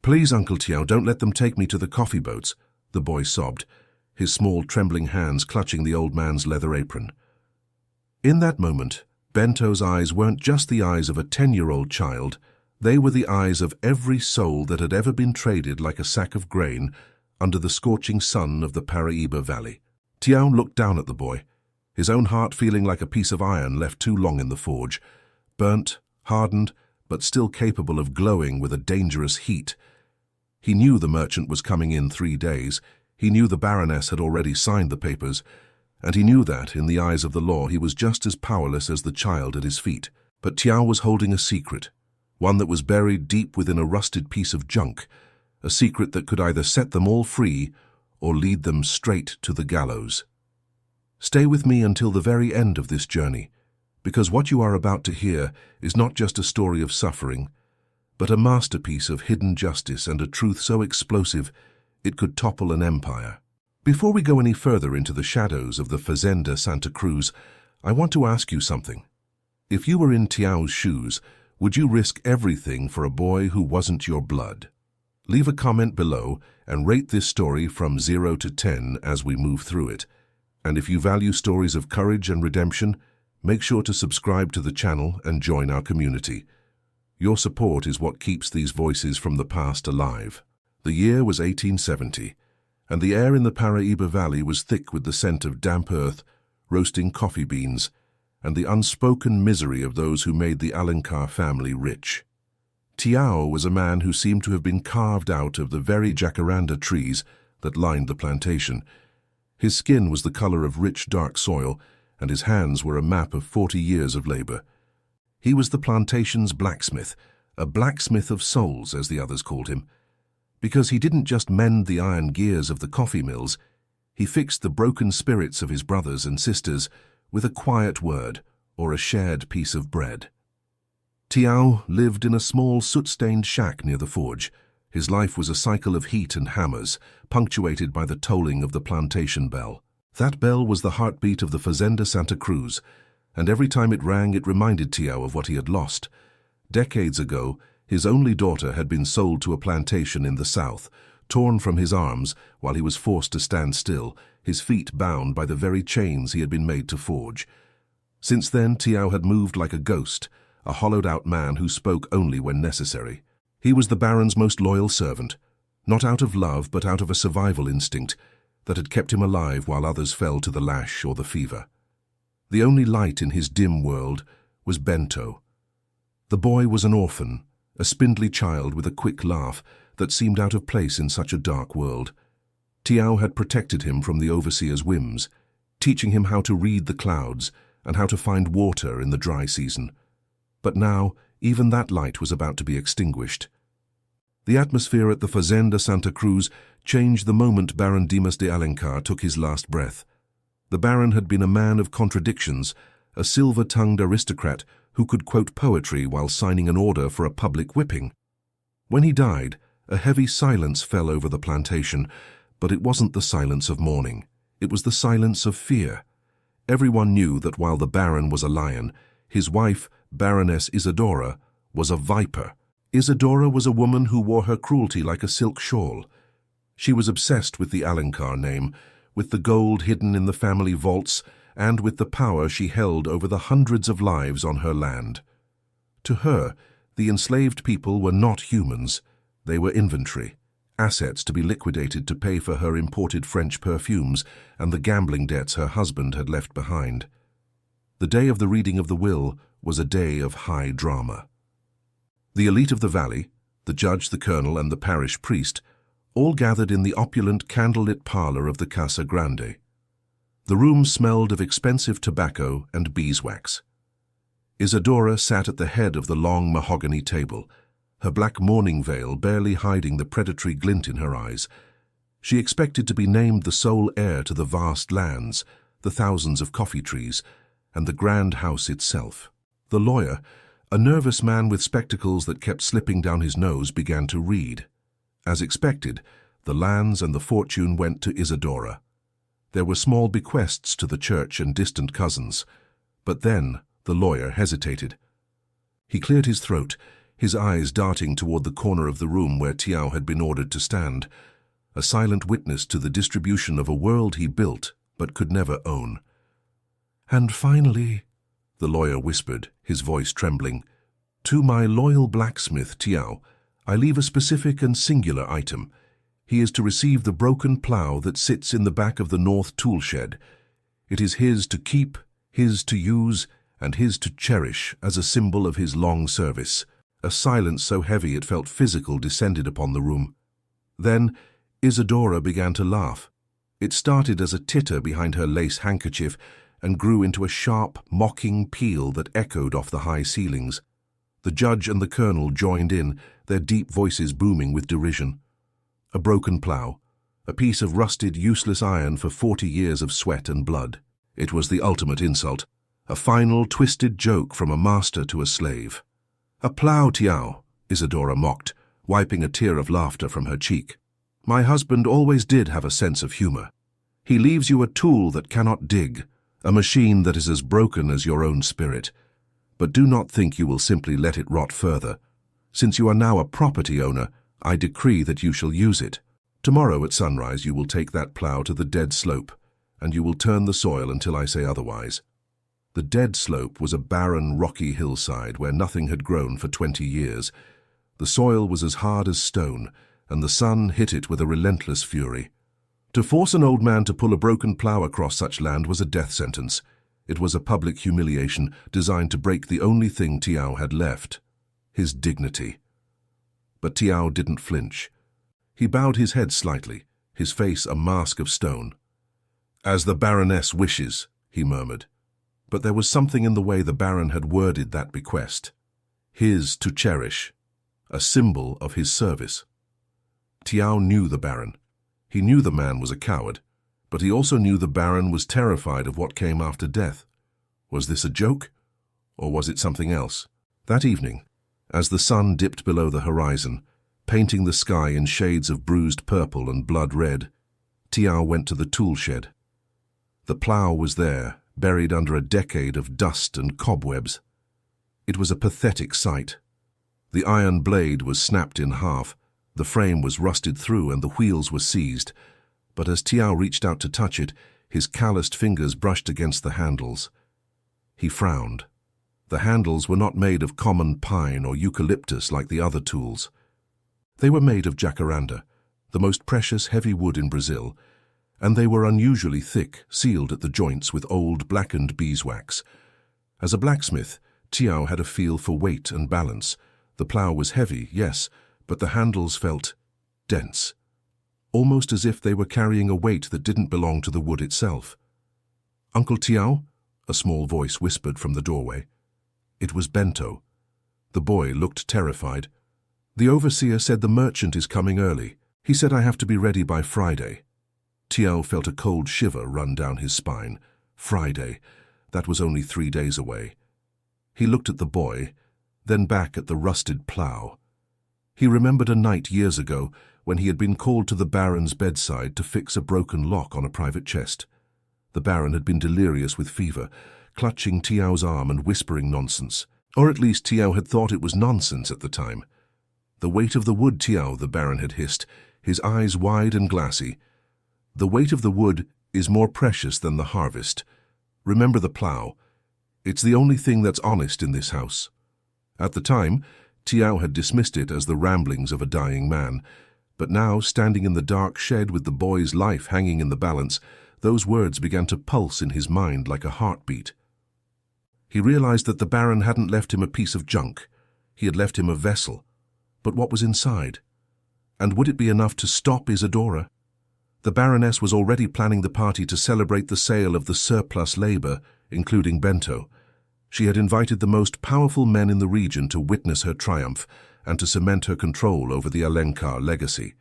"Please, Uncle Tiao, don't let them take me to the coffee boats," the boy sobbed, his small trembling hands clutching the old man's leather apron. In that moment, Bento's eyes weren't just the eyes of a 10-year-old child, they were the eyes of every soul that had ever been traded like a sack of grain under the scorching sun of the Paraiba Valley. Tiao looked down at the boy, his own heart feeling like a piece of iron left too long in the forge, burnt, hardened, but still capable of glowing with a dangerous heat. He knew the merchant was coming in 3 days, he knew the Baroness had already signed the papers, and he knew that, in the eyes of the law, he was just as powerless as the child at his feet. But Tiao was holding a secret, one that was buried deep within a rusted piece of junk, a secret that could either set them all free or lead them straight to the gallows. Stay with me until the very end of this journey, because what you are about to hear is not just a story of suffering, but a masterpiece of hidden justice and a truth so explosive it could topple an empire. Before we go any further into the shadows of the Fazenda Santa Cruz, I want to ask you something. If you were in Tiao's shoes, would you risk everything for a boy who wasn't your blood? Leave a comment below and rate this story from 0 to 10 as we move through it. And if you value stories of courage and redemption, make sure to subscribe to the channel and join our community. Your support is what keeps these voices from the past alive. The year was 1870, and the air in the Paraiba Valley was thick with the scent of damp earth, roasting coffee beans, and the unspoken misery of those who made the Alencar family rich. Tiao was a man who seemed to have been carved out of the very jacaranda trees that lined the plantation. His skin was the color of rich, dark soil, and his hands were a map of 40 years of labor. He was the plantation's blacksmith, a blacksmith of souls, as the others called him, because he didn't just mend the iron gears of the coffee mills, he fixed the broken spirits of his brothers and sisters with a quiet word or a shared piece of bread. Tiao lived in a small soot-stained shack near the forge. His life was a cycle of heat and hammers, punctuated by the tolling of the plantation bell. That bell was the heartbeat of the Fazenda Santa Cruz, and every time it rang it reminded Tiao of what he had lost. Decades ago, his only daughter had been sold to a plantation in the south, torn from his arms while he was forced to stand still, his feet bound by the very chains he had been made to forge. Since then, Tiao had moved like a ghost, a hollowed-out man who spoke only when necessary. He was the Baron's most loyal servant, not out of love but out of a survival instinct that had kept him alive while others fell to the lash or the fever. The only light in his dim world was Bento. The boy was an orphan, a spindly child with a quick laugh that seemed out of place in such a dark world. Tiao had protected him from the overseer's whims, teaching him how to read the clouds and how to find water in the dry season. But now, even that light was about to be extinguished. The atmosphere at the Fazenda Santa Cruz changed the moment Baron Dimas de Alencar took his last breath. The Baron had been a man of contradictions, a silver-tongued aristocrat who could quote poetry while signing an order for a public whipping. When he died, a heavy silence fell over the plantation, but it wasn't the silence of mourning. It was the silence of fear. Everyone knew that while the Baron was a lion, his wife, Baroness Isadora, was a viper. Isadora was a woman who wore her cruelty like a silk shawl. She was obsessed with the Alencar name, with the gold hidden in the family vaults, and with the power she held over the hundreds of lives on her land. To her, the enslaved people were not humans. They were inventory, assets to be liquidated to pay for her imported French perfumes and the gambling debts her husband had left behind. The day of the reading of the will was a day of high drama. The elite of the valley, the judge, the colonel, and the parish priest, all gathered in the opulent candlelit parlor of the Casa Grande. The room smelled of expensive tobacco and beeswax. Isadora sat at the head of the long mahogany table, her black mourning veil barely hiding the predatory glint in her eyes. She expected to be named the sole heir to the vast lands, the thousands of coffee trees, and the grand house itself. The lawyer, a nervous man with spectacles that kept slipping down his nose, began to read. As expected, the lands and the fortune went to Isadora. There were small bequests to the church and distant cousins, but then the lawyer hesitated. He cleared his throat, his eyes darting toward the corner of the room where Tiao had been ordered to stand, a silent witness to the distribution of a world he built but could never own. "And finally," the lawyer whispered, his voice trembling, "to my loyal blacksmith, Tiao, I leave a specific and singular item. He is to receive the broken plow that sits in the back of the north tool shed. It is his to keep, his to use, and his to cherish as a symbol of his long service." A silence so heavy it felt physical descended upon the room. Then Isadora began to laugh. It started as a titter behind her lace handkerchief and grew into a sharp, mocking peal that echoed off the high ceilings. The judge and the colonel joined in, their deep voices booming with derision. A broken plow, a piece of rusted, useless iron for 40 years of sweat and blood. It was the ultimate insult, a final, twisted joke from a master to a slave. "A plow, Tiao," Isadora mocked, wiping a tear of laughter from her cheek. "My husband always did have a sense of humor. He leaves you a tool that cannot dig, a machine that is as broken as your own spirit. But do not think you will simply let it rot further. Since you are now a property owner, I decree that you shall use it. Tomorrow at sunrise you will take that plow to the dead slope, and you will turn the soil until I say otherwise." The dead slope was a barren, rocky hillside where nothing had grown for 20 years. The soil was as hard as stone, and the sun hit it with a relentless fury. To force an old man to pull a broken plow across such land was a death sentence. It was a public humiliation designed to break the only thing Tiao had left, his dignity. But Tiao didn't flinch. He bowed his head slightly, his face a mask of stone. "As the Baroness wishes," he murmured. But there was something in the way the Baron had worded that bequest. His to cherish, a symbol of his service. Tiao knew the Baron. He knew the man was a coward, but he also knew the Baron was terrified of what came after death. Was this a joke, or was it something else? That evening, as the sun dipped below the horizon, painting the sky in shades of bruised purple and blood red, Tiao went to the tool shed. The plow was there, buried under a decade of dust and cobwebs. It was a pathetic sight. The iron blade was snapped in half, the frame was rusted through and the wheels were seized, but as Tiao reached out to touch it, his calloused fingers brushed against the handles. He frowned. The handles were not made of common pine or eucalyptus like the other tools. They were made of jacaranda, the most precious heavy wood in Brazil, and they were unusually thick, sealed at the joints with old blackened beeswax. As a blacksmith, Tiao had a feel for weight and balance. The plow was heavy, yes, but the handles felt dense, almost as if they were carrying a weight that didn't belong to the wood itself. "Uncle Tiao?" a small voice whispered from the doorway. It was Bento. The boy looked terrified. "The overseer said the merchant is coming early. He said I have to be ready by Friday." Tiao felt a cold shiver run down his spine. Friday. That was only 3 days away. He looked at the boy, then back at the rusted plow. He remembered a night years ago when he had been called to the Baron's bedside to fix a broken lock on a private chest. The Baron had been delirious with fever, clutching Tiao's arm and whispering nonsense. Or at least Tiao had thought it was nonsense at the time. "The weight of the wood, Tiao," the Baron had hissed, his eyes wide and glassy. "The weight of the wood is more precious than the harvest. Remember the plow. It's the only thing that's honest in this house." At the time, Tiao had dismissed it as the ramblings of a dying man, but now, standing in the dark shed with the boy's life hanging in the balance, those words began to pulse in his mind like a heartbeat. He realized that the Baron hadn't left him a piece of junk. He had left him a vessel. But what was inside? And would it be enough to stop Isadora? The Baroness was already planning the party to celebrate the sale of the surplus labor, including Bento. She had invited the most powerful men in the region to witness her triumph and to cement her control over the Alencar legacy.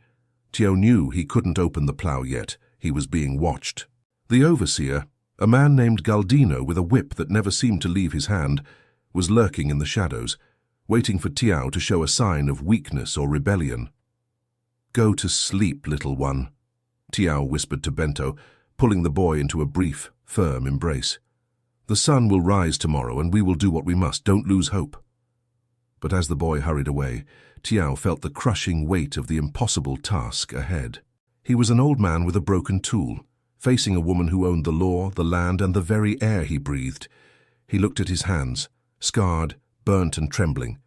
Tiao knew he couldn't open the plow yet. He was being watched. The overseer, a man named Galdino with a whip that never seemed to leave his hand, was lurking in the shadows, waiting for Tiao to show a sign of weakness or rebellion. "Go to sleep, little one," Tiao whispered to Bento, pulling the boy into a brief, firm embrace. "The sun will rise tomorrow and we will do what we must. Don't lose hope." But as the boy hurried away, Tiao felt the crushing weight of the impossible task ahead. He was an old man with a broken tool, facing a woman who owned the law, the land, and the very air he breathed. He looked at his hands, scarred, burnt and trembling.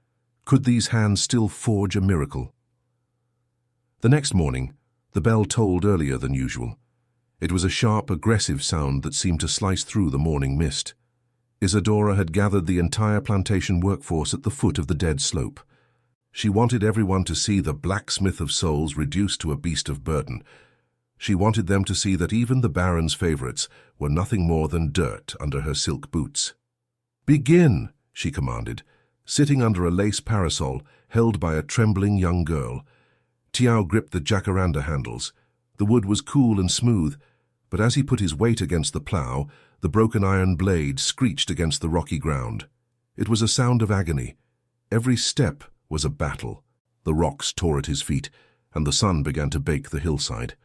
Could these hands still forge a miracle? The next morning, the bell tolled earlier than usual. It was a sharp, aggressive sound that seemed to slice through the morning mist. Isadora had gathered the entire plantation workforce at the foot of the dead slope. She wanted everyone to see the blacksmith of souls reduced to a beast of burden. She wanted them to see that even the Baron's favorites were nothing more than dirt under her silk boots. "Begin," she commanded, sitting under a lace parasol held by a trembling young girl. Tiao gripped the jacaranda handles. The wood was cool and smooth, but as he put his weight against the plow, the broken iron blade screeched against the rocky ground. It was a sound of agony. Every step was a battle. The rocks tore at his feet, and the sun began to bake the hillside.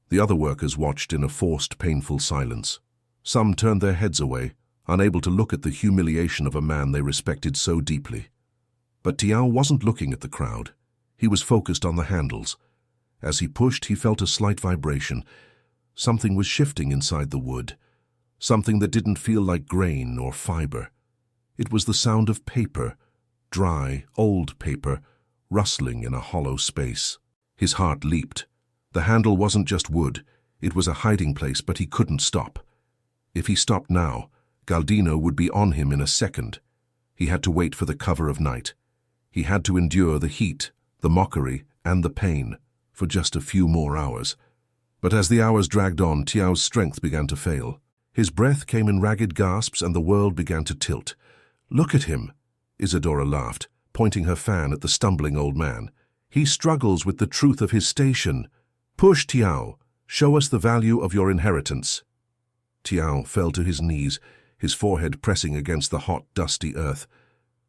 The other workers watched in a forced, painful silence. Some turned their heads away, unable to look at the humiliation of a man they respected so deeply. But Tiao wasn't looking at the crowd. He was focused on the handles. As he pushed, he felt a slight vibration. Something was shifting inside the wood. Something that didn't feel like grain or fiber. It was the sound of paper, dry, old paper, rustling in a hollow space. His heart leaped. The handle wasn't just wood. It was a hiding place, but he couldn't stop. If he stopped now, Galdino would be on him in a second. He had to wait for the cover of night. He had to endure the heat, the mockery, and the pain for just a few more hours. But as the hours dragged on, Tiao's strength began to fail. His breath came in ragged gasps and the world began to tilt. "Look at him," Isadora laughed, pointing her fan at the stumbling old man. "He struggles with the truth of his station. Push, Tiao. Show us the value of your inheritance." Tiao fell to his knees, his forehead pressing against the hot, dusty earth.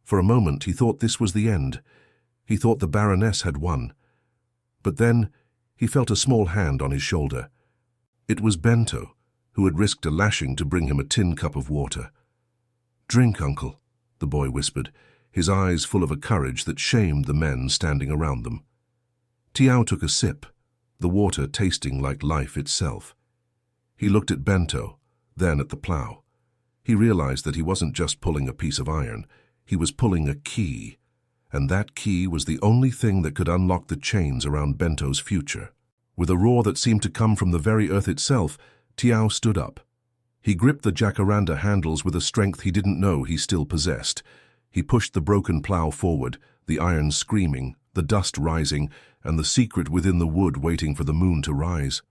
For a moment he thought this was the end. He thought the Baroness had won. But then he felt a small hand on his shoulder. It was Bento, who had risked a lashing to bring him a tin cup of water. "Drink, uncle," the boy whispered, his eyes full of a courage that shamed the men standing around them. Tiao took a sip, the water tasting like life itself. He looked at Bento, then at the plow. He realized that he wasn't just pulling a piece of iron, he was pulling a key, and that key was the only thing that could unlock the chains around Bento's future. With a roar that seemed to come from the very earth itself, Tiao stood up. He gripped the jacaranda handles with a strength he didn't know he still possessed. He pushed the broken plow forward, the iron screaming, the dust rising, and the secret within the wood waiting for the moon to rise.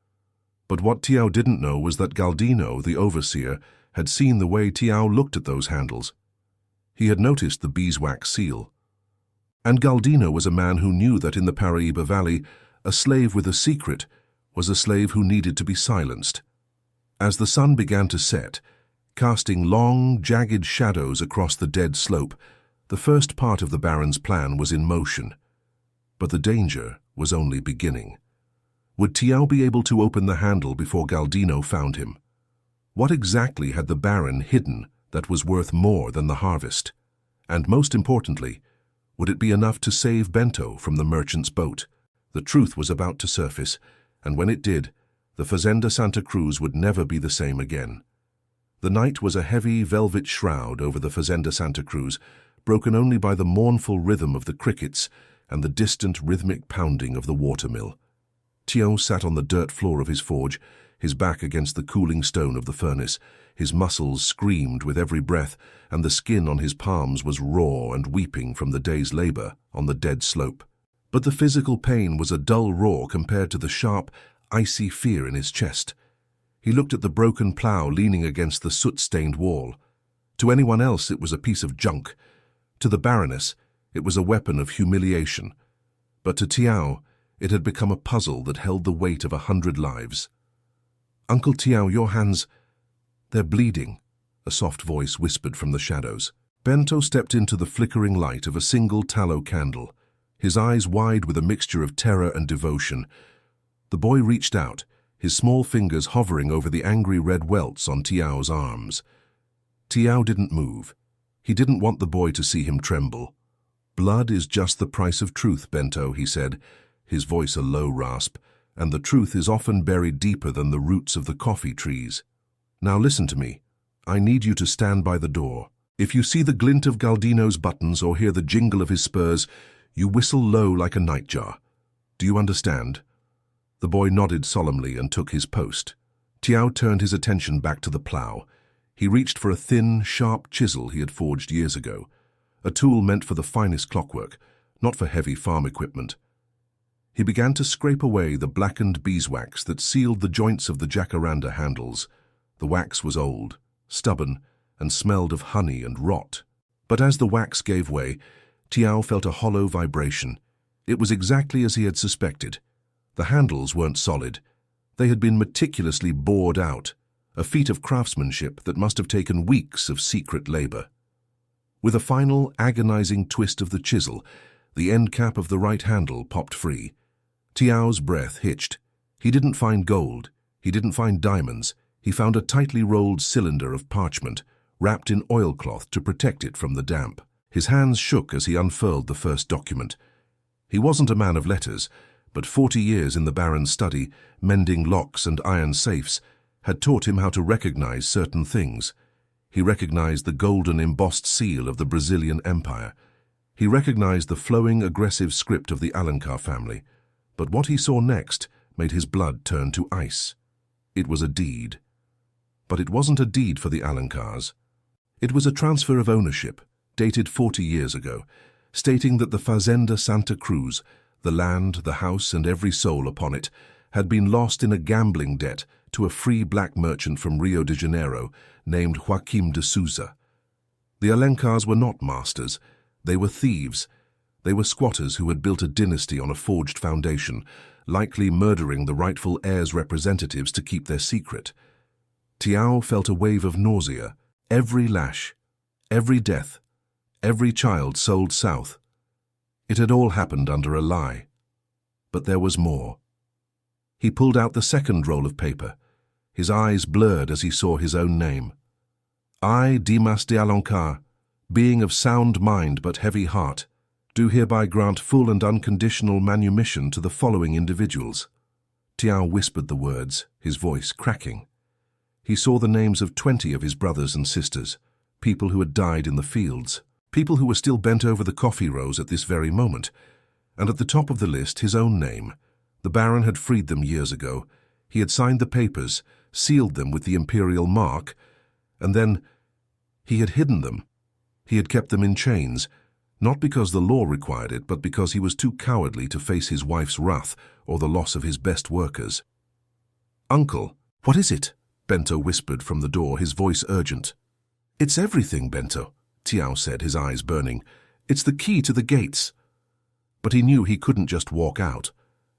But what Tiao didn't know was that Galdino, the overseer, had seen the way Tiao looked at those handles. He had noticed the beeswax seal. And Galdino was a man who knew that in the Paraíba Valley, a slave with a secret was a slave who needed to be silenced. As the sun began to set, casting long, jagged shadows across the dead slope, the first part of the Baron's plan was in motion. But the danger was only beginning. Would Tiao be able to open the handle before Galdino found him? What exactly had the Baron hidden that was worth more than the harvest? And most importantly, would it be enough to save Bento from the merchant's boat? The truth was about to surface, and when it did, the Fazenda Santa Cruz would never be the same again. The night was a heavy velvet shroud over the Fazenda Santa Cruz, broken only by the mournful rhythm of the crickets and the distant rhythmic pounding of the watermill. Tiao sat on the dirt floor of his forge, his back against the cooling stone of the furnace. His muscles screamed with every breath, and the skin on his palms was raw and weeping from the day's labor on the dead slope. But the physical pain was a dull roar compared to the sharp, icy fear in his chest. He looked at the broken plow leaning against the soot-stained wall. To anyone else it was a piece of junk. To the Baroness it was a weapon of humiliation. But to Tiao it had become a puzzle that held the weight of 100 lives. "Uncle Tiao, your hands, they're bleeding," a soft voice whispered from the shadows. Bento stepped into the flickering light of a single tallow candle, his eyes wide with a mixture of terror and devotion. The boy reached out, his small fingers hovering over the angry red welts on Tiao's arms. Tiao didn't move. He didn't want the boy to see him tremble. Blood is just the price of truth, Bento, he said, his voice a low rasp, and the truth is often buried deeper than the roots of the coffee trees. Now listen to me. I need you to stand by the door. If you see the glint of Galdino's buttons or hear the jingle of his spurs, you whistle low like a nightjar. Do you understand? The boy nodded solemnly and took his post. Tiao turned his attention back to the plow. He reached for a thin, sharp chisel he had forged years ago, a tool meant for the finest clockwork, not for heavy farm equipment. He began to scrape away the blackened beeswax that sealed the joints of the jacaranda handles. The wax was old, stubborn, and smelled of honey and rot. But as the wax gave way, Tiao felt a hollow vibration. It was exactly as he had suspected. The handles weren't solid. They had been meticulously bored out, a feat of craftsmanship that must have taken weeks of secret labor. With a final, agonizing twist of the chisel, the end cap of the right handle popped free. Tiao's breath hitched. He didn't find gold. He didn't find diamonds. He found a tightly rolled cylinder of parchment, wrapped in oilcloth to protect it from the damp. His hands shook as he unfurled the first document. He wasn't a man of letters, but 40 years in the Baron's study, mending locks and iron safes, had taught him how to recognize certain things. He recognized the golden embossed seal of the Brazilian Empire. He recognized the flowing, aggressive script of the Alencar family. But what he saw next made his blood turn to ice. It was a deed. But it wasn't a deed for the Alencars. It was a transfer of ownership, dated 40 years ago, stating that the Fazenda Santa Cruz, the land, the house, and every soul upon it, had been lost in a gambling debt to a free black merchant from Rio de Janeiro named Joaquim de Souza. The Alencars were not masters. They were thieves. They were squatters who had built a dynasty on a forged foundation, likely murdering the rightful heirs' representatives to keep their secret. Tiao felt a wave of nausea. Every lash, every death, every child sold south. It had all happened under a lie. But there was more. He pulled out the second roll of paper. His eyes blurred as he saw his own name. I, Dimas de Alencar, being of sound mind but heavy heart, do hereby grant full and unconditional manumission to the following individuals. Tiao whispered the words, his voice cracking. He saw the names of 20 of his brothers and sisters, people who had died in the fields, people who were still bent over the coffee rows at this very moment, and at the top of the list his own name. The Baron had freed them years ago. He had signed the papers, sealed them with the imperial mark, and then he had hidden them. He had kept them in chains, not because the law required it, but because he was too cowardly to face his wife's wrath or the loss of his best workers. "Uncle, what is it?" Bento whispered from the door, his voice urgent. "It's everything, Bento," Tiao said, his eyes burning. "It's the key to the gates." But he knew he couldn't just walk out.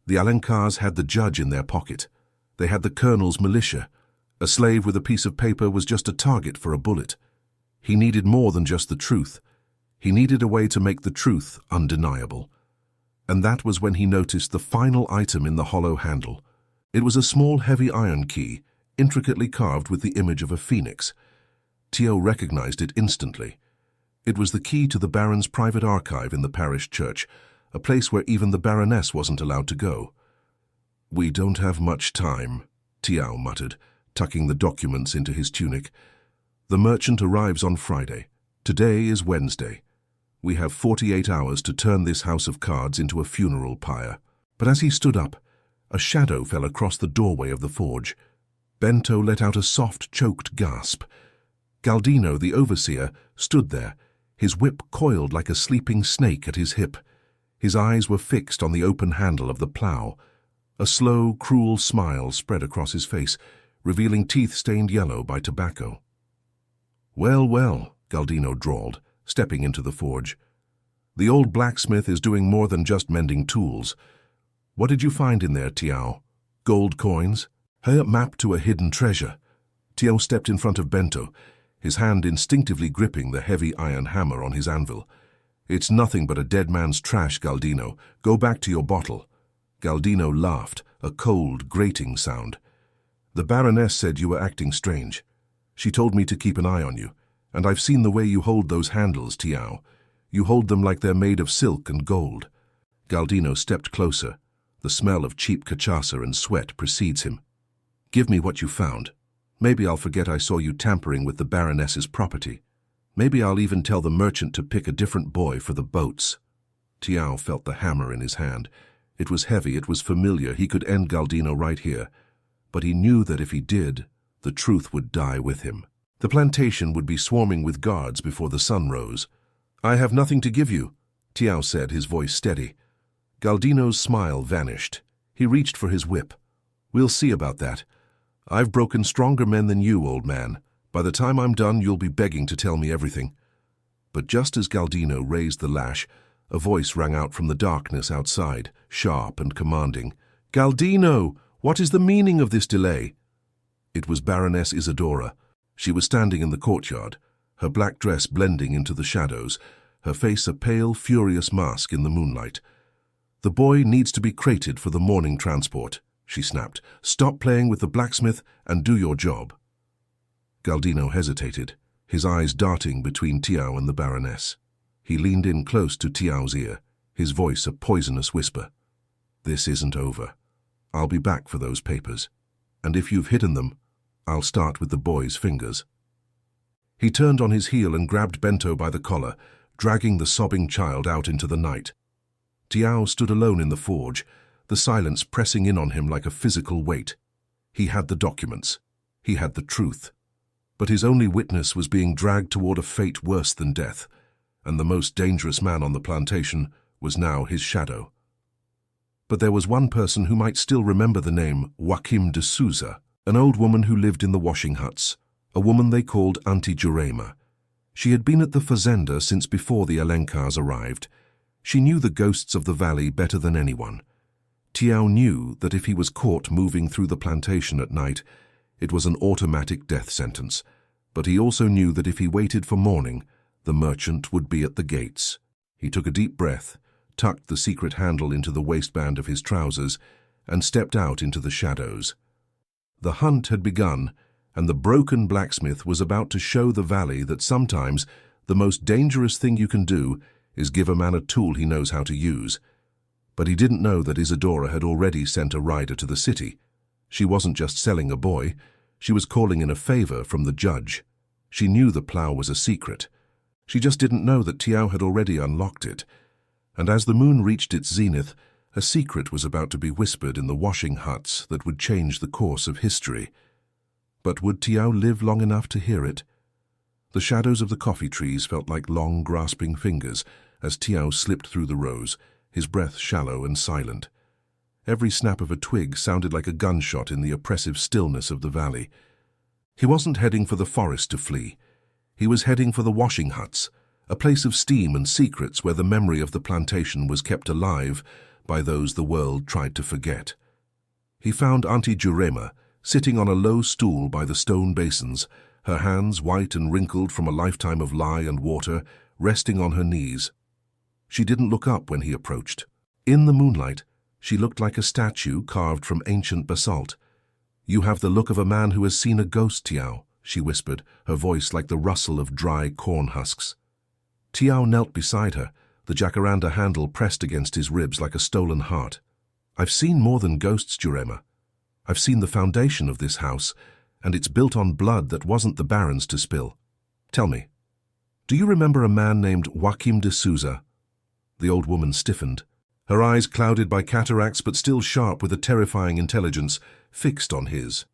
The Alencars had the judge in their pocket. They had the colonel's militia. A slave with a piece of paper was just a target for a bullet. He needed more than just the truth. He needed a way to make the truth undeniable. And that was when he noticed the final item in the hollow handle. It was a small, heavy iron key, intricately carved with the image of a phoenix. Tiao recognized it instantly. It was the key to the Baron's private archive in the parish church, a place where even the Baroness wasn't allowed to go. "We don't have much time," Tiao muttered, tucking the documents into his tunic. "The merchant arrives on Friday. Today is Wednesday. We have 48 hours to turn this house of cards into a funeral pyre." But as he stood up, a shadow fell across the doorway of the forge. Bento let out a soft, choked gasp. Galdino, the overseer, stood there, his whip coiled like a sleeping snake at his hip. His eyes were fixed on the open handle of the plow. A slow, cruel smile spread across his face, revealing teeth stained yellow by tobacco. "Well, well," Galdino drawled, stepping into the forge. "The old blacksmith is doing more than just mending tools. What did you find in there, Tiao? Gold coins? A map to a hidden treasure?" Tiao stepped in front of Bento, his hand instinctively gripping the heavy iron hammer on his anvil. "It's nothing but a dead man's trash, Galdino. Go back to your bottle." Galdino laughed, a cold, grating sound. "The Baroness said you were acting strange. She told me to keep an eye on you, and I've seen the way you hold those handles, Tiao. You hold them like they're made of silk and gold." Galdino stepped closer. The smell of cheap cachaça and sweat precedes him. "Give me what you found. Maybe I'll forget I saw you tampering with the Baroness's property. Maybe I'll even tell the merchant to pick a different boy for the boats." Tiao felt the hammer in his hand. It was heavy, it was familiar, he could end Galdino right here. But he knew that if he did, the truth would die with him. The plantation would be swarming with guards before the sun rose. "I have nothing to give you," Tiao said, his voice steady. Galdino's smile vanished. He reached for his whip. "We'll see about that. I've broken stronger men than you, old man. By the time I'm done, you'll be begging to tell me everything." But just as Galdino raised the lash, a voice rang out from the darkness outside, sharp and commanding. "Galdino, what is the meaning of this delay?" It was Baroness Isidora. She was standing in the courtyard, her black dress blending into the shadows, her face a pale, furious mask in the moonlight. "The boy needs to be crated for the morning transport," she snapped. "Stop playing with the blacksmith and do your job." Galdino hesitated, his eyes darting between Tiao and the Baroness. He leaned in close to Tiao's ear, his voice a poisonous whisper. "This isn't over. I'll be back for those papers. And if you've hidden them, I'll start with the boy's fingers." He turned on his heel and grabbed Bento by the collar, dragging the sobbing child out into the night. Tiao stood alone in the forge, the silence pressing in on him like a physical weight. He had the documents. He had the truth. But his only witness was being dragged toward a fate worse than death, and the most dangerous man on the plantation was now his shadow. But there was one person who might still remember the name Joaquim de Souza, an old woman who lived in the washing huts, a woman they called Auntie Jurema. She had been at the fazenda since before the Alencars arrived. She knew the ghosts of the valley better than anyone. Tiao knew that if he was caught moving through the plantation at night, it was an automatic death sentence, but he also knew that if he waited for morning, the merchant would be at the gates. He took a deep breath, tucked the secret handle into the waistband of his trousers, and stepped out into the shadows. The hunt had begun, and the broken blacksmith was about to show the valley that sometimes the most dangerous thing you can do is give a man a tool he knows how to use. But he didn't know that Isidora had already sent a rider to the city. She wasn't just selling a boy, she was calling in a favor from the judge. She knew the plow was a secret. She just didn't know that Tiao had already unlocked it. And as the moon reached its zenith, a secret was about to be whispered in the washing huts that would change the course of history. But would Tiao live long enough to hear it? The shadows of the coffee trees felt like long, grasping fingers as Tiao slipped through the rows, his breath shallow and silent. Every snap of a twig sounded like a gunshot in the oppressive stillness of the valley. He wasn't heading for the forest to flee. He was heading for the washing huts, a place of steam and secrets where the memory of the plantation was kept alive by those the world tried to forget. He found Auntie Jurema sitting on a low stool by the stone basins, her hands white and wrinkled from a lifetime of lye and water, resting on her knees. She didn't look up when he approached. In the moonlight, she looked like a statue carved from ancient basalt. "You have the look of a man who has seen a ghost, Tiao," she whispered, her voice like the rustle of dry corn husks. Tiao knelt beside her, the jacaranda handle pressed against his ribs like a stolen heart. "I've seen more than ghosts, Jurema. I've seen the foundation of this house, and it's built on blood that wasn't the Baron's to spill. Tell me, do you remember a man named Joaquim de Souza?" The old woman stiffened, her eyes clouded by cataracts but still sharp with a terrifying intelligence, fixed on his.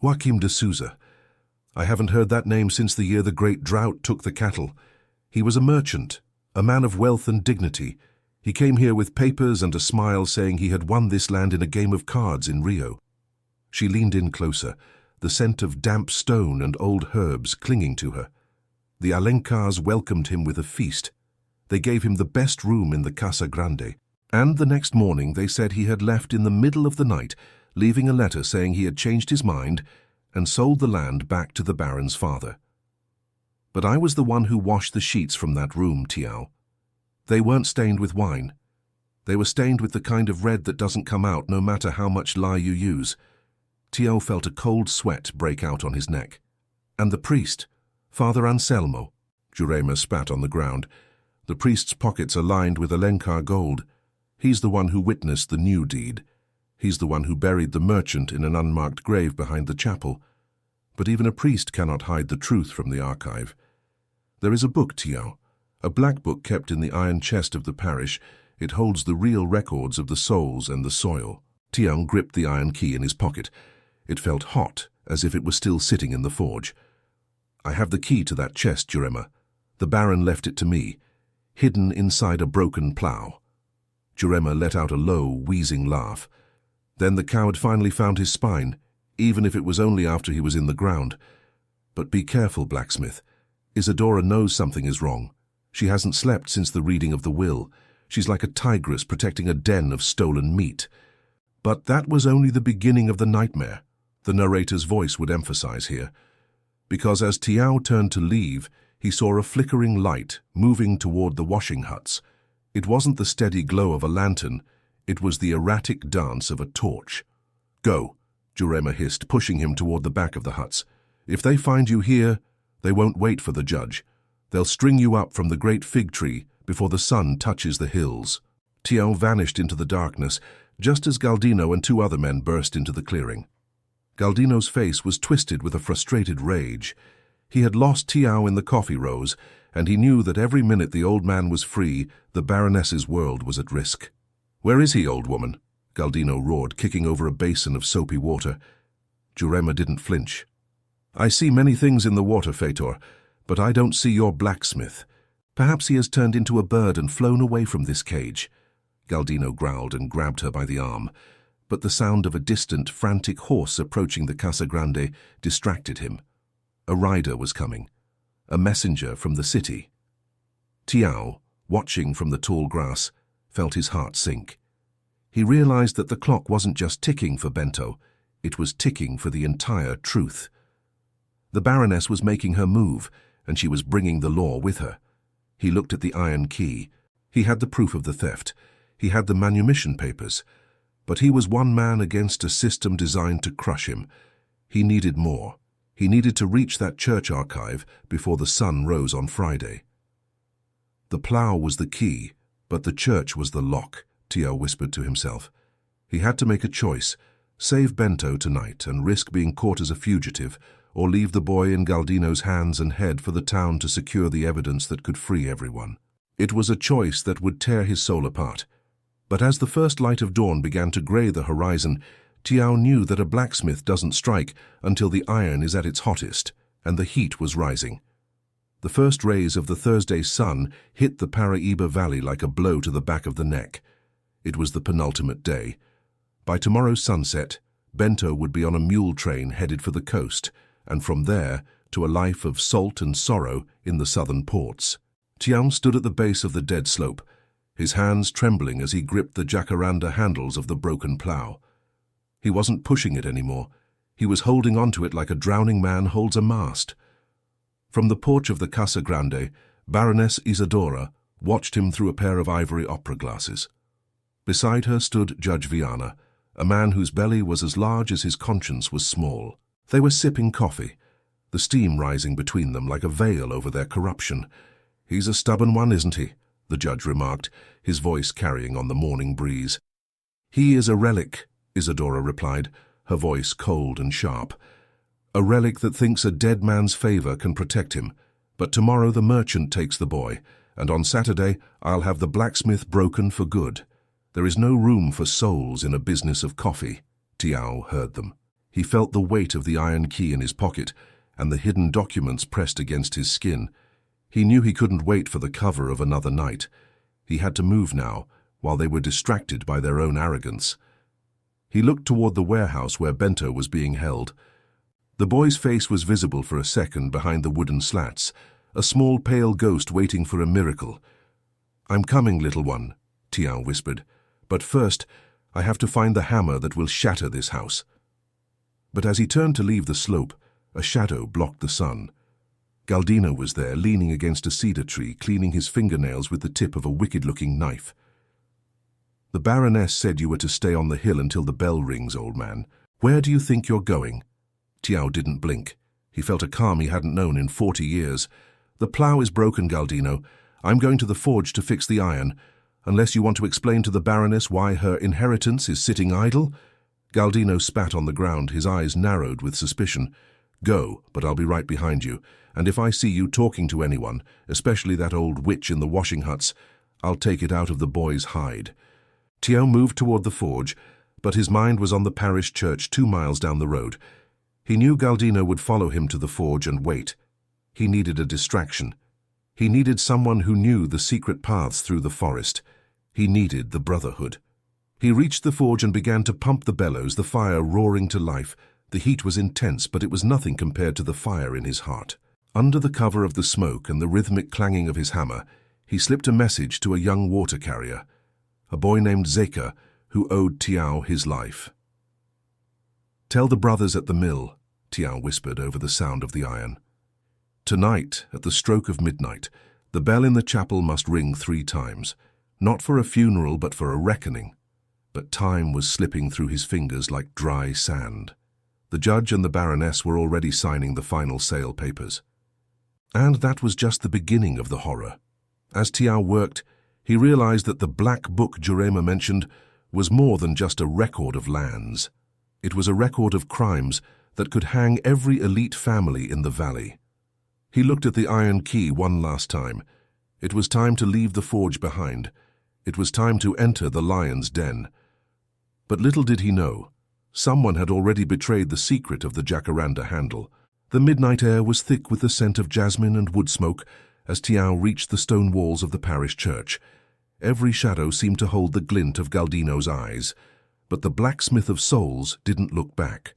"Joaquim de Souza. I haven't heard that name since the year the great drought took the cattle. He was a merchant, a man of wealth and dignity. He came here with papers and a smile saying he had won this land in a game of cards in Rio." She leaned in closer, the scent of damp stone and old herbs clinging to her. The Alencars welcomed him with a feast. They gave him the best room in the Casa Grande, and the next morning they said he had left in the middle of the night, leaving a letter saying he had changed his mind and sold the land back to the Baron's father. But I was the one who washed the sheets from that room, Tiao. They weren't stained with wine. They were stained with the kind of red that doesn't come out no matter how much lye you use. Tiao felt a cold sweat break out on his neck. "And the priest, Father Anselmo," Jurema spat on the ground, The priest's pockets are lined with Alenkar gold. He's the one who witnessed the new deed. He's the one who buried the merchant in an unmarked grave behind the chapel. But even a priest cannot hide the truth from the archive. There is a book, Tiao, a black book kept in the iron chest of the parish. It holds the real records of the souls and the soil. Tiao gripped the iron key in his pocket. It felt hot, as if it were still sitting in the forge. I have the key to that chest, Jurema. The Baron left it to me, hidden inside a broken plough. Jurema let out a low, wheezing laugh. Then the coward finally found his spine, even if it was only after he was in the ground. But be careful, blacksmith. Isadora knows something is wrong. She hasn't slept since the reading of the will. She's like a tigress protecting a den of stolen meat. But that was only the beginning of the nightmare, the narrator's voice would emphasize here. Because as Tiao turned to leave, he saw a flickering light moving toward the washing huts. It wasn't the steady glow of a lantern, it was the erratic dance of a torch. Go, Jurema hissed, pushing him toward the back of the huts. If they find you here, they won't wait for the judge. They'll string you up from the great fig tree before the sun touches the hills. Tiao vanished into the darkness, just as Galdino and two other men burst into the clearing. Galdino's face was twisted with a frustrated rage. He had lost Tiao in the coffee rows, and he knew that every minute the old man was free, the Baroness's world was at risk. "Where is he, old woman?" Galdino roared, kicking over a basin of soapy water. Jurema didn't flinch. "I see many things in the water, Fator, but I don't see your blacksmith. Perhaps he has turned into a bird and flown away from this cage." Galdino growled and grabbed her by the arm, but the sound of a distant, frantic horse approaching the Casa Grande distracted him. A rider was coming, a messenger from the city. Tiao, watching from the tall grass, felt his heart sink. He realized that the clock wasn't just ticking for Bento, it was ticking for the entire truth. The Baroness was making her move, and she was bringing the law with her. He looked at the iron key. He had the proof of the theft. He had the manumission papers. But he was one man against a system designed to crush him. He needed more. He needed to reach that church archive before the sun rose on Friday. The plough was the key, but the church was the lock, Tiao whispered to himself. He had to make a choice, save Bento tonight and risk being caught as a fugitive, or leave the boy in Galdino's hands and head for the town to secure the evidence that could free everyone. It was a choice that would tear his soul apart. But as the first light of dawn began to grey the horizon, Tiao knew that a blacksmith doesn't strike until the iron is at its hottest, and the heat was rising. The first rays of the Thursday's sun hit the Paraíba Valley like a blow to the back of the neck. It was the penultimate day. By tomorrow's sunset, Bento would be on a mule train headed for the coast, and from there to a life of salt and sorrow in the southern ports. Tiao stood at the base of the dead slope, his hands trembling as he gripped the jacaranda handles of the broken plough. He wasn't pushing it anymore. He was holding onto it like a drowning man holds a mast. From the porch of the Casa Grande, Baroness Isadora watched him through a pair of ivory opera glasses. Beside her stood Judge Viana, a man whose belly was as large as his conscience was small. They were sipping coffee, the steam rising between them like a veil over their corruption. "He's a stubborn one, isn't he?" the judge remarked, his voice carrying on the morning breeze. "He is a relic," Isadora replied, her voice cold and sharp. "A relic that thinks a dead man's favor can protect him. But tomorrow the merchant takes the boy, and on Saturday I'll have the blacksmith broken for good. There is no room for souls in a business of coffee." Tiao heard them. He felt the weight of the iron key in his pocket and the hidden documents pressed against his skin. He knew he couldn't wait for the cover of another night. He had to move now, while they were distracted by their own arrogance. He looked toward the warehouse where Bento was being held. The boy's face was visible for a second behind the wooden slats, a small pale ghost waiting for a miracle. "I'm coming, little one," Tiao whispered. "But first, I have to find the hammer that will shatter this house." But as he turned to leave the slope, a shadow blocked the sun. Galdino was there, leaning against a cedar tree, cleaning his fingernails with the tip of a wicked-looking knife. "The Baroness said you were to stay on the hill until the bell rings, old man. Where do you think you're going?" Tiao didn't blink. He felt a calm he hadn't known in 40 years. "The plough is broken, Galdino. I'm going to the forge to fix the iron, unless you want to explain to the Baroness why her inheritance is sitting idle." Galdino spat on the ground, his eyes narrowed with suspicion. "Go, but I'll be right behind you, and if I see you talking to anyone, especially that old witch in the washing huts, I'll take it out of the boy's hide." Tiao moved toward the forge, but his mind was on the parish church 2 miles down the road. He knew Galdino would follow him to the forge and wait. He needed a distraction. He needed someone who knew the secret paths through the forest. He needed the Brotherhood. He reached the forge and began to pump the bellows, the fire roaring to life. The heat was intense, but it was nothing compared to the fire in his heart. Under the cover of the smoke and the rhythmic clanging of his hammer, he slipped a message to a young water carrier, a boy named Zeka, who owed Tiao his life. "Tell the brothers at the mill," Tiao whispered over the sound of the iron. "Tonight, at the stroke of midnight, the bell in the chapel must ring 3 times, not for a funeral but for a reckoning." But time was slipping through his fingers like dry sand. The judge and the Baroness were already signing the final sale papers. And that was just the beginning of the horror. As Tiao worked, he realized that the black book Jurema mentioned was more than just a record of lands. It was a record of crimes that could hang every elite family in the valley. He looked at the iron key one last time. It was time to leave the forge behind. It was time to enter the lion's den. But little did he know, someone had already betrayed the secret of the jacaranda handle. The midnight air was thick with the scent of jasmine and wood smoke as Tiao reached the stone walls of the parish church. Every shadow seemed to hold the glint of Galdino's eyes, but the blacksmith of souls didn't look back.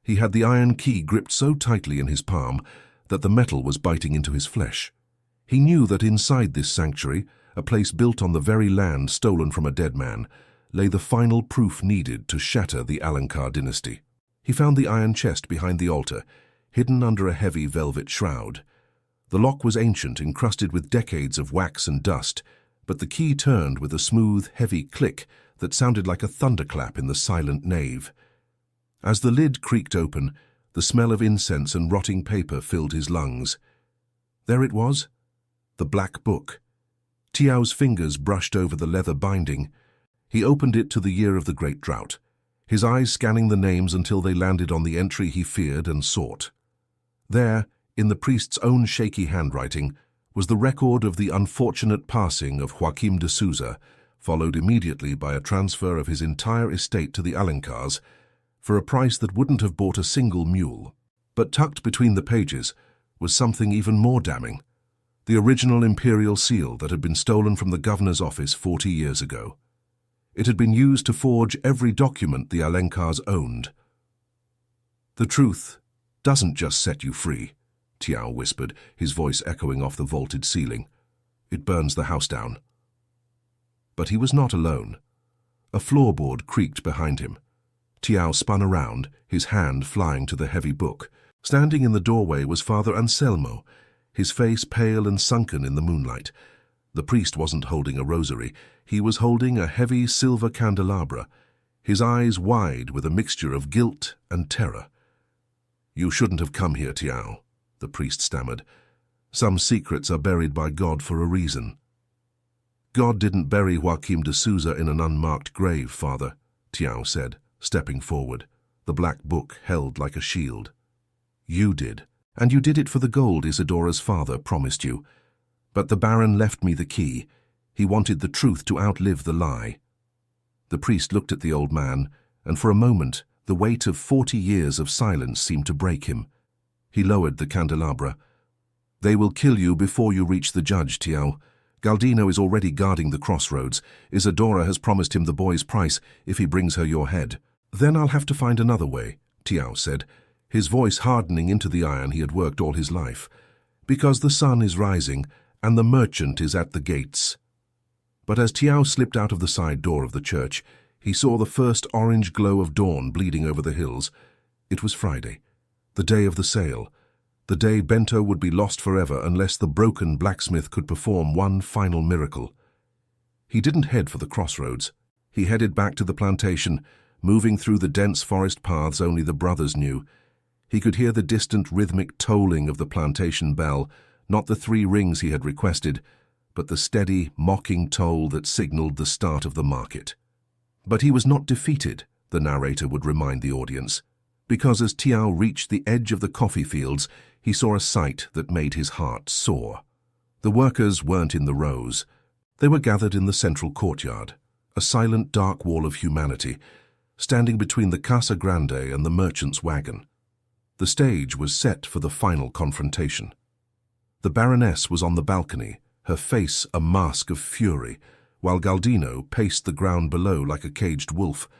He had the iron key gripped so tightly in his palm that the metal was biting into his flesh. He knew that inside this sanctuary, a place built on the very land stolen from a dead man, lay the final proof needed to shatter the Alankar dynasty. He found the iron chest behind the altar, hidden under a heavy velvet shroud. The lock was ancient, encrusted with decades of wax and dust, but the key turned with a smooth, heavy click that sounded like a thunderclap in the silent nave. As the lid creaked open, the smell of incense and rotting paper filled his lungs. There it was, the black book. Tiao's fingers brushed over the leather binding. He opened it to the year of the great drought, his eyes scanning the names until they landed on the entry he feared and sought. There, in the priest's own shaky handwriting, was the record of the unfortunate passing of Joaquim de Souza, followed immediately by a transfer of his entire estate to the Alankars for a price that wouldn't have bought a single mule. But tucked between the pages was something even more damning: the original imperial seal that had been stolen from the governor's office 40 years ago. It had been used to forge every document the Alankars owned. "The truth doesn't just set you free," Tiao whispered, his voice echoing off the vaulted ceiling. "It burns the house down." But he was not alone. A floorboard creaked behind him. Tiao spun around, his hand flying to the heavy book. Standing in the doorway was Father Anselmo, his face pale and sunken in the moonlight. The priest wasn't holding a rosary. He was holding a heavy silver candelabra, his eyes wide with a mixture of guilt and terror. "You shouldn't have come here, Tiao," the priest stammered. "Some secrets are buried by God for a reason." "God didn't bury Joaquim de Souza in an unmarked grave, Father," Tiao said, stepping forward, the black book held like a shield. "You did, and you did it for the gold Isidora's father promised you. But the Baron left me the key. He wanted the truth to outlive the lie." The priest looked at the old man, and for a moment the weight of 40 years of silence seemed to break him. He lowered the candelabra. "They will kill you before you reach the judge, Tiao. Galdino is already guarding the crossroads. Isidora has promised him the boy's price if he brings her your head." "Then I'll have to find another way," Tiao said, his voice hardening into the iron he had worked all his life. "Because the sun is rising, and the merchant is at the gates." But as Tiao slipped out of the side door of the church, he saw the first orange glow of dawn bleeding over the hills. It was Friday, the day of the sale, the day Bento would be lost forever unless the broken blacksmith could perform one final miracle. He didn't head for the crossroads. He headed back to the plantation, moving through the dense forest paths only the brothers knew. He could hear the distant rhythmic tolling of the plantation bell, not the 3 rings he had requested, but the steady, mocking toll that signaled the start of the market. But he was not defeated, the narrator would remind the audience, because as Tiao reached the edge of the coffee fields, he saw a sight that made his heart soar. The workers weren't in the rows. They were gathered in the central courtyard, a silent, dark wall of humanity, standing between the Casa Grande and the merchant's wagon. The stage was set for the final confrontation. The Baroness was on the balcony, her face a mask of fury, while Galdino paced the ground below like a caged wolf,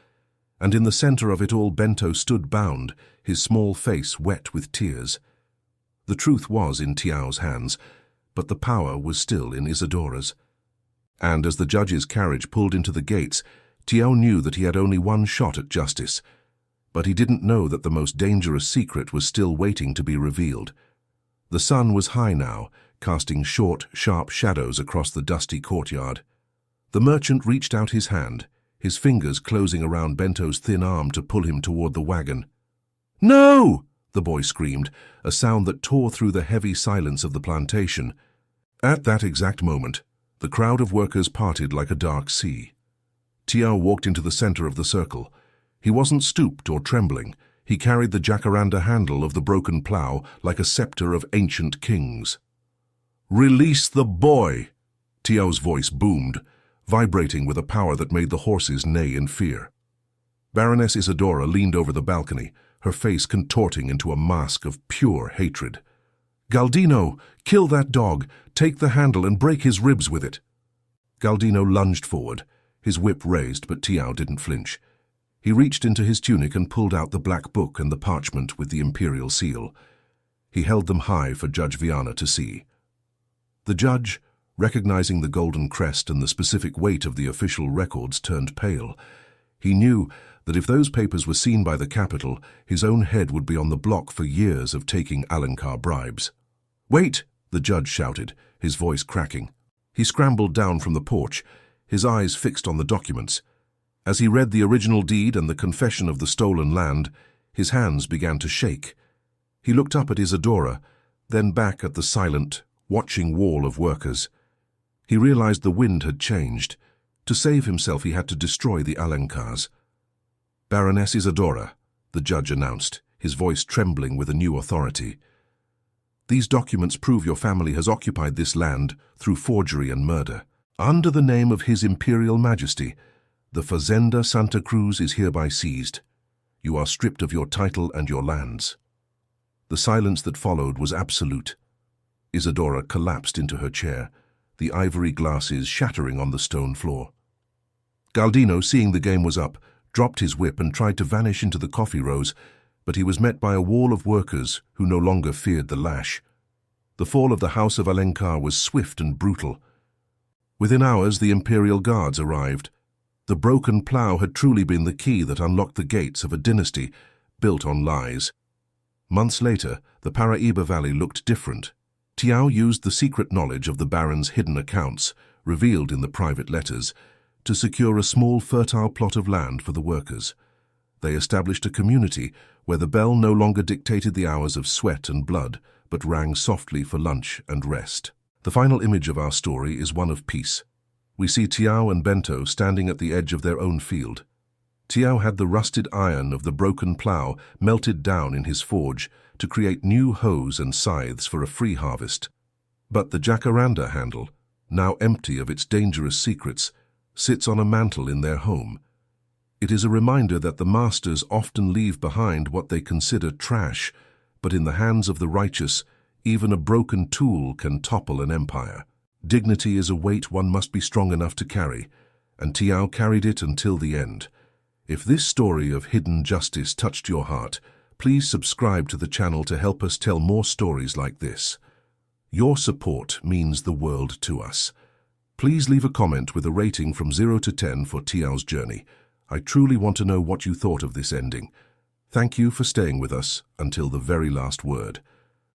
and in the center of it all Bento stood bound, his small face wet with tears. The truth was in Tiao's hands, but the power was still in Isadora's. And as the judge's carriage pulled into the gates, Tiao knew that he had only one shot at justice, but he didn't know that the most dangerous secret was still waiting to be revealed. The sun was high now, casting short, sharp shadows across the dusty courtyard. The merchant reached out his hand, his fingers closing around Bento's thin arm to pull him toward the wagon. "No!" the boy screamed, a sound that tore through the heavy silence of the plantation. At that exact moment, the crowd of workers parted like a dark sea. Tiao walked into the center of the circle. He wasn't stooped or trembling. He carried the jacaranda handle of the broken plow like a scepter of ancient kings. "Release the boy!" Tiao's voice boomed, vibrating with a power that made the horses neigh in fear. Baroness Isadora leaned over the balcony, her face contorting into a mask of pure hatred. "Galdino, kill that dog, take the handle and break his ribs with it." Galdino lunged forward, his whip raised, but Tiao didn't flinch. He reached into his tunic and pulled out the black book and the parchment with the imperial seal. He held them high for Judge Viana to see. The judge, recognizing the golden crest and the specific weight of the official records, turned pale. He knew that if those papers were seen by the capital, his own head would be on the block for years of taking Alencar bribes. "Wait!" the judge shouted, his voice cracking. He scrambled down from the porch, his eyes fixed on the documents. As he read the original deed and the confession of the stolen land, his hands began to shake. He looked up at Isadora, then back at the silent, watching wall of workers. He realized the wind had changed. To save himself, he had to destroy the Alencars. "Baroness Isadora," the judge announced, his voice trembling with a new authority. "These documents prove your family has occupied this land through forgery and murder. Under the name of His Imperial Majesty, the Fazenda Santa Cruz is hereby seized. You are stripped of your title and your lands." The silence that followed was absolute. Isadora collapsed into her chair, the ivory glasses shattering on the stone floor. Galdino, seeing the game was up, dropped his whip and tried to vanish into the coffee rows, but he was met by a wall of workers who no longer feared the lash. The fall of the House of Alencar was swift and brutal. Within hours, the Imperial Guards arrived. The broken plow had truly been the key that unlocked the gates of a dynasty built on lies. Months later, the Paraíba Valley looked different. Tiao used the secret knowledge of the Baron's hidden accounts, revealed in the private letters, to secure a small fertile plot of land for the workers. They established a community where the bell no longer dictated the hours of sweat and blood, but rang softly for lunch and rest. The final image of our story is one of peace. We see Tiao and Bento standing at the edge of their own field. Tiao had the rusted iron of the broken plow melted down in his forge to create new hoes and scythes for a free harvest. But the jacaranda handle, now empty of its dangerous secrets, sits on a mantle in their home. It is a reminder that the masters often leave behind what they consider trash, but in the hands of the righteous, even a broken tool can topple an empire. Dignity is a weight one must be strong enough to carry, and Tiao carried it until the end. If this story of hidden justice touched your heart, please subscribe to the channel to help us tell more stories like this. Your support means the world to us. Please leave a comment with a rating from 0 to 10 for Tiao's journey. I truly want to know what you thought of this ending. Thank you for staying with us until the very last word.